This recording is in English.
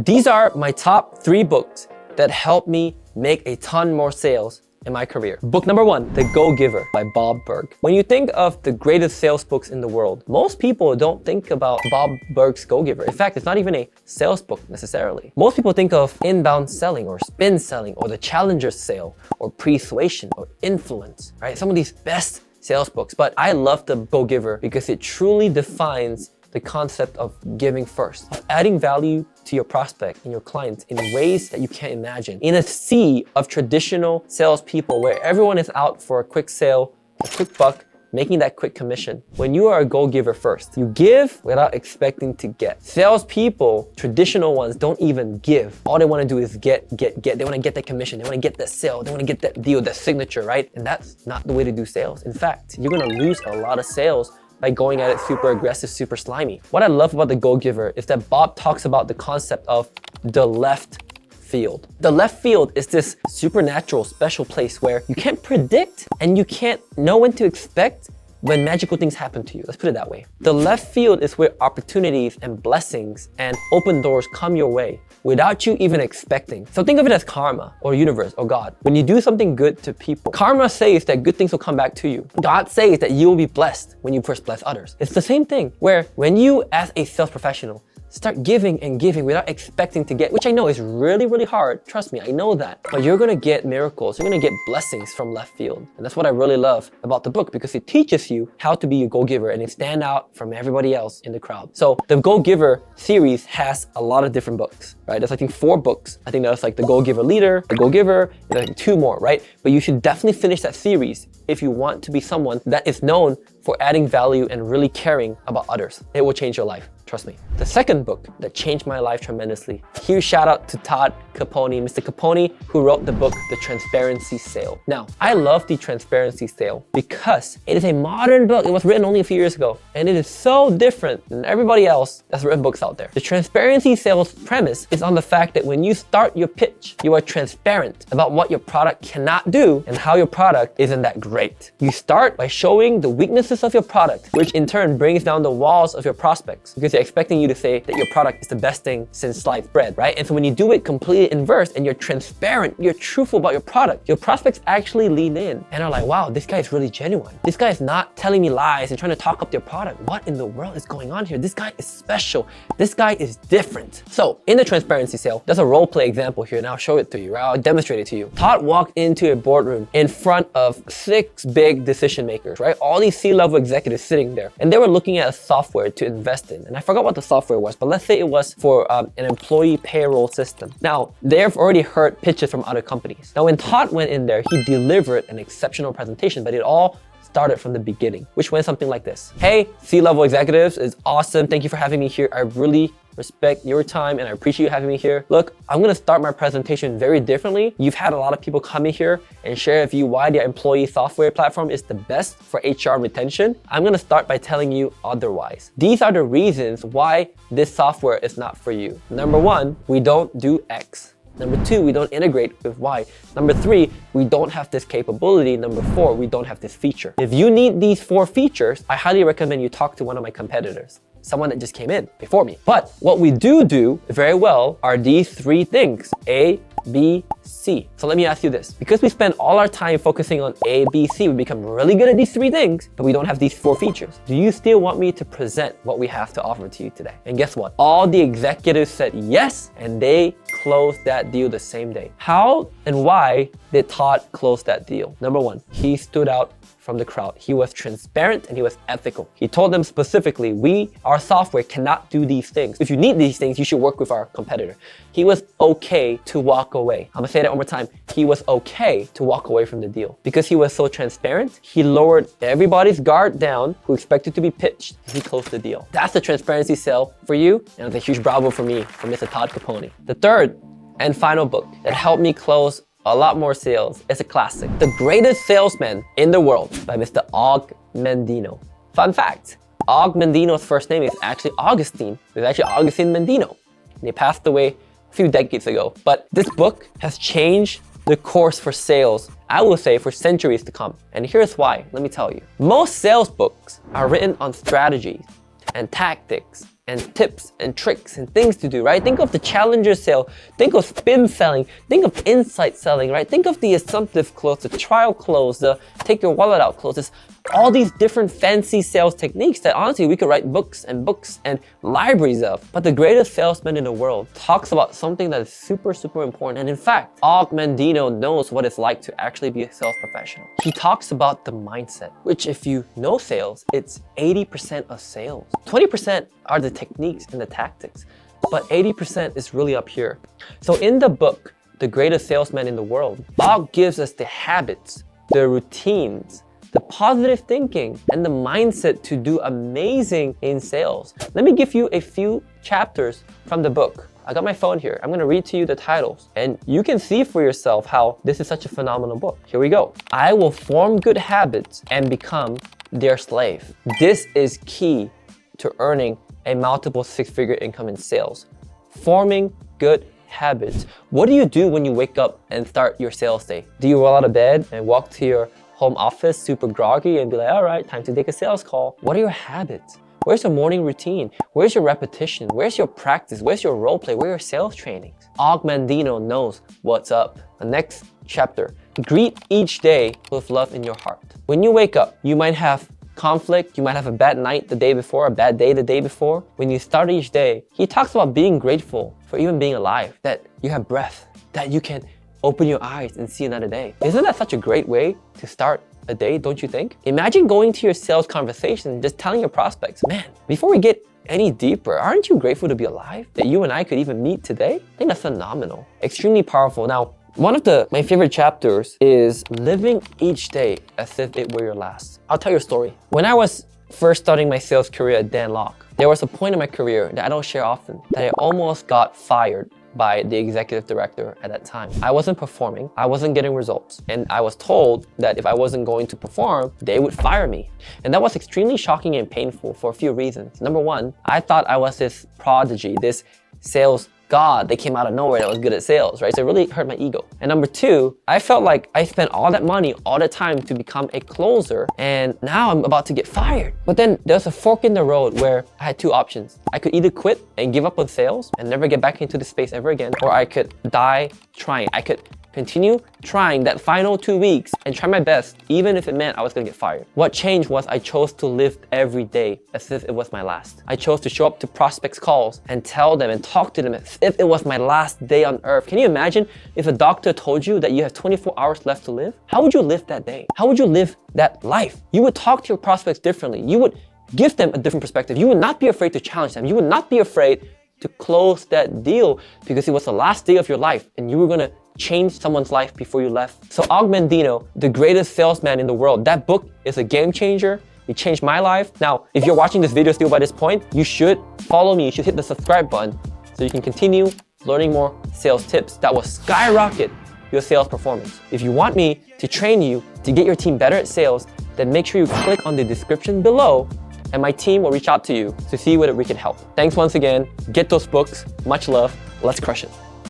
These are my top 3 books that helped me make a ton more sales in my career. Book number 1, The Go-Giver by Burg. When you think of the greatest sales books in the world, most people don't think about Burg's Go-Giver. In fact, it's not even a sales book necessarily. Most people think of inbound selling or spin selling or the challenger sale or persuasion or influence, right? Some of these best sales books, but I love The Go-Giver because it truly defines the concept of giving first, of adding value to your prospect and your clients in ways that you can't imagine. In a sea of traditional salespeople where everyone is out for a quick sale, a quick buck, making that quick commission. When you are a go-giver first, you give without expecting to get. Salespeople, traditional ones, don't even give. All they want to do is get. They want to get that commission. They want to get that sale. They want to get that deal, that signature, right? And that's not the way to do sales. In fact, you're going to lose a lot of sales by going at it super aggressive, super slimy. What I love about The Go-Giver is that Bob talks about the concept of the left field. The left field is this supernatural, special place where you can't predict and you can't know when to expect when magical things happen to you. Let's put it that way. The left field is where opportunities and blessings and open doors come your way without you even expecting. So think of it as karma or universe or God. When you do something good to people, karma says that good things will come back to you. God says that you will be blessed when you first bless others. It's the same thing where when you as a sales professional start giving and giving without expecting to get, which I know is really, really hard. Trust me, I know that. But you're gonna get miracles. You're gonna get blessings from left field. And that's what I really love about the book because it teaches you how to be a go-giver and stand out from everybody else in the crowd. So the Go-Giver series has a lot of different books, right? There's I think 4 books. I think there's like the Go-Giver Leader, the Go-Giver, and there's like 2 more, right? But you should definitely finish that series if you want to be someone that is known for adding value and really caring about others. It will change your life. Trust me. The second book that changed my life tremendously. Huge shout out to Todd Caponi, Mr. Caponi, who wrote the book, The Transparency Sale. Now, I love The Transparency Sale because it is a modern book. It was written only a few years ago, and it is so different than everybody else that's written books out there. The Transparency Sale's premise is on the fact that when you start your pitch, you are transparent about what your product cannot do and how your product isn't that great. You start by showing the weaknesses of your product, which in turn brings down the walls of your prospects because they're expecting you to say that your product is the best thing since sliced bread, right? And so when you do it completely inverse and you're transparent, you're truthful about your product, your prospects actually lean in and are like, wow, this guy is really genuine. This guy is not telling me lies and trying to talk up their product. What in the world is going on here? This guy is special. This guy is different. So in the Transparency Sale, there's a role play example here and I'll show it to you, right? I'll demonstrate it to you. Todd walked into a boardroom in front of 6 big decision makers, right? All these C-level executives sitting there and they were looking at a software to invest in. And I forgot what the software was, but let's say it was for an employee payroll system. Now, they've already heard pitches from other companies. Now, when Todd went in there, he delivered an exceptional presentation, but it all started from the beginning, which went something like this. Hey, C-level executives, it's awesome. Thank you for having me here. I really respect your time and I appreciate you having me here. Look, I'm gonna start my presentation very differently. You've had a lot of people come in here and share with you why their employee software platform is the best for HR retention. I'm gonna start by telling you otherwise. These are the reasons why this software is not for you. Number 1, we don't do X. Number 2, we don't integrate with Y. Number 3, we don't have this capability. Number 4, we don't have this feature. If you need these 4 features, I highly recommend you talk to one of my competitors, someone that just came in before me. But what we do very well are these 3 things, A, B, C. So let me ask you this. Because we spend all our time focusing on A, B, C, we become really good at these 3 things, but we don't have these 4 features. Do you still want me to present what we have to offer to you today? And guess what? All the executives said yes, and they closed that deal the same day. How and why did Todd close that deal? Number 1, he stood out from the crowd. He was transparent and he was ethical. He told them specifically, our software cannot do these things. If you need these things, you should work with our competitor. He was okay to walk away. I'm gonna say that one more time. He was okay to walk away from the deal. Because he was so transparent, he lowered everybody's guard down who expected to be pitched. He closed the deal. That's the Transparency Sale for you, and it's a huge bravo for me, for Mr. Todd Caponi. The third and final book that helped me close a lot more sales is a classic, The Greatest Salesman in the World by Mr. Mandino. Fun fact, Mandino's first name is actually Augustine. It's actually Augustine Mandino. And he passed away a few decades ago. But this book has changed the course for sales, I will say, for centuries to come. And here's why, let me tell you. Most sales books are written on strategies and tactics and tips and tricks and things to do, right? Think of the challenger sale, think of spin selling, think of insight selling, right? Think of the assumptive close, the trial close, the take your wallet out close. There's all these different fancy sales techniques that honestly we could write books and libraries of. But the greatest salesman in the world talks about something that is super, super important. And in fact, Mandino knows what it's like to actually be a sales professional. He talks about the mindset, which if you know sales, it's 80% of sales. 20% are the techniques and the tactics, but 80% is really up here. So in the book, The Greatest Salesman in the World, Og gives us the habits, the routines, the positive thinking, and the mindset to do amazing in sales. Let me give you a few chapters from the book. I got my phone here. I'm gonna read to you the titles, and you can see for yourself how this is such a phenomenal book. Here we go. I will form good habits and become their slave. This is key to earning a multiple six-figure income in sales. Forming good habits. What do you do when you wake up and start your sales day? Do you roll out of bed and walk to your home office super groggy and be like, all right, time to take a sales call? What are your habits? Where's your morning routine? Where's your repetition? Where's your practice? Where's your role play? Where are your sales trainings? Og Mandino knows what's up. The next chapter, greet each day with love in your heart. When you wake up, you might have conflict, you might have a bad night the day before, a bad day the day before. When you start each day, he talks about being grateful for even being alive, that you have breath, that you can open your eyes and see another day. Isn't that such a great way to start a day, don't you think? Imagine going to your sales conversation and just telling your prospects, man, before we get any deeper, aren't you grateful to be alive? That you and I could even meet today? I think that's phenomenal. Extremely powerful. Now, one of my favorite chapters is living each day as if it were your last. I'll tell you a story. When I was first starting my sales career at Dan Lok, there was a point in my career that I don't share often, that I almost got fired by the executive director at that time. I wasn't performing, I wasn't getting results, and I was told that if I wasn't going to perform, they would fire me. And that was extremely shocking and painful for a few reasons. Number one, I thought I was this prodigy, this sales god that came out of nowhere that was good at sales, right? So it really hurt my ego. And number two, I felt like I spent all that money, all the time to become a closer, and now I'm about to get fired. But then there's a fork in the road where I had two options. I could either quit and give up on sales and never get back into the space ever again, or I could die trying. I could continue trying that final 2 weeks and try my best, even if it meant I was gonna get fired. What changed was I chose to live every day as if it was my last. I chose to show up to prospects' calls and tell them and talk to them as if it was my last day on earth. Can you imagine if a doctor told you that you have 24 hours left to live? How would you live that day? How would you live that life? You would talk to your prospects differently. You would give them a different perspective. You would not be afraid to challenge them. You would not be afraid to close that deal because it was the last day of your life and you were gonna change someone's life before you left. So Og Mandino, the greatest salesman in the world, that book is a game changer. It changed my life. Now, if you're watching this video still by this point, you should follow me. You should hit the subscribe button so you can continue learning more sales tips that will skyrocket your sales performance. If you want me to train you to get your team better at sales, then make sure you click on the description below and my team will reach out to you to see whether we can help. Thanks once again. Get those books. Much love. Let's crush it.